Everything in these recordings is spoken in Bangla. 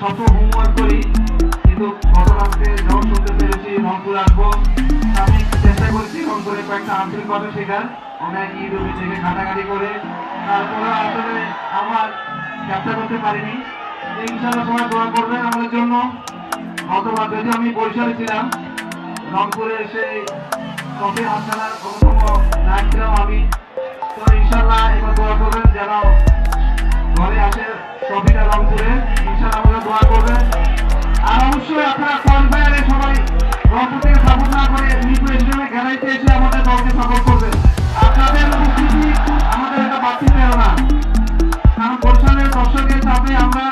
সবসময় হোমওয়ার্ক করি, কিন্তু গত রাত্রে যখন শুনতে পেরেছি রংপুর আসবো, আমি চেষ্টা করেছি রংপুরে কয়েকটা আঞ্চলিক ভাষা শেখার, অনেক ইউটিউবে থেকে ঘাটাঘাটি করে, তারপরে আসলে আমার ব্যবসা করতে পারিনি। ইনশাআল্লাহ সবাই দোয়া করবেন আমাদের জন্য। গতবার যদি আমি বরিশালে ছিলাম, রংপুরে এসে ট্রফি হাতছাড়ার অন্যতম নায়ক ছিলাম আমি। তো ইনশাআল্লাহ এবার দোয়া করবেন যেন ঘরে আসে ট্রফিটা রংপুরে, ইনশাআল্লাহ আমাদের দোয়া করবেন। আর অবশ্যই আপনারা কনফায়ারে সবাই রংপুর থেকে সাপোর্ট না করে মিরপুর স্টেডিয়ামে গ্যালারিতে এসে আমাদের দলকে সাপোর্ট করবেন। আপনাদের উপস্থিতি আমাদের একটা বাড়তি প্রেরণা, কারণ বরিশালের দর্শকের সাথে আমরা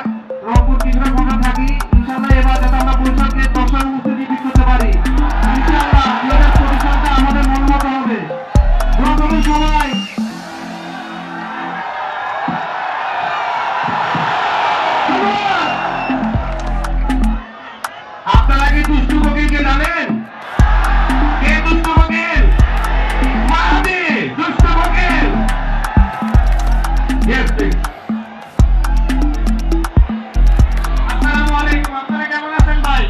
রংপুর কিছুটা কোণে থাকি। ইনশাআল্লাহ এবার যাতে আমরা বরিশালকে দর্শক উপস্থিতি বিক্রি করতে পারি, ইনশাআল্লাহ 2024 সালটা আমাদের মন মতো হবে। দোয়া করুন সবাই। আপনারা কি দুষ্টু কোকিলকে জানেন? কে দুষ্টু কোকিল? মাহাদি দুষ্টু কোকিল। Yes, please. আসসালামু আলাইকুম। আপনারা কেমন আছেন ভাই?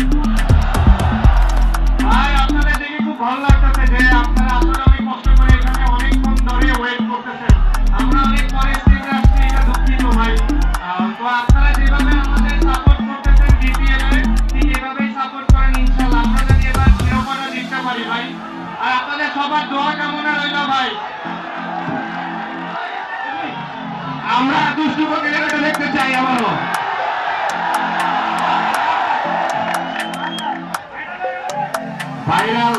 ভাই আপনাদের দেখে খুব ভালো লাগতেছে যে আপনারা আসলে অনেক কষ্ট করে এখানে অনেকক্ষণ ধরে ওয়েট করতেছেন। আমরা অনেক পরে স্টেজে আসছি, এটা দুঃখিত ভাই। তো আপনারা যেভাবে আমাদের সাপোর্ট করতেছেন বিপিএল এ, ঠিক এভাবেই সাপোর্ট করেন। ইনশাআল্লাহ আমরা যদি এবার শিরোপাটা জিততে পারি ভাই। আর আপনাদের সবার দোয়া কামনা রইল ভাই। আমরা দুষ্টু কোকিলের দেখতে চাই আবারও। ভাইরাল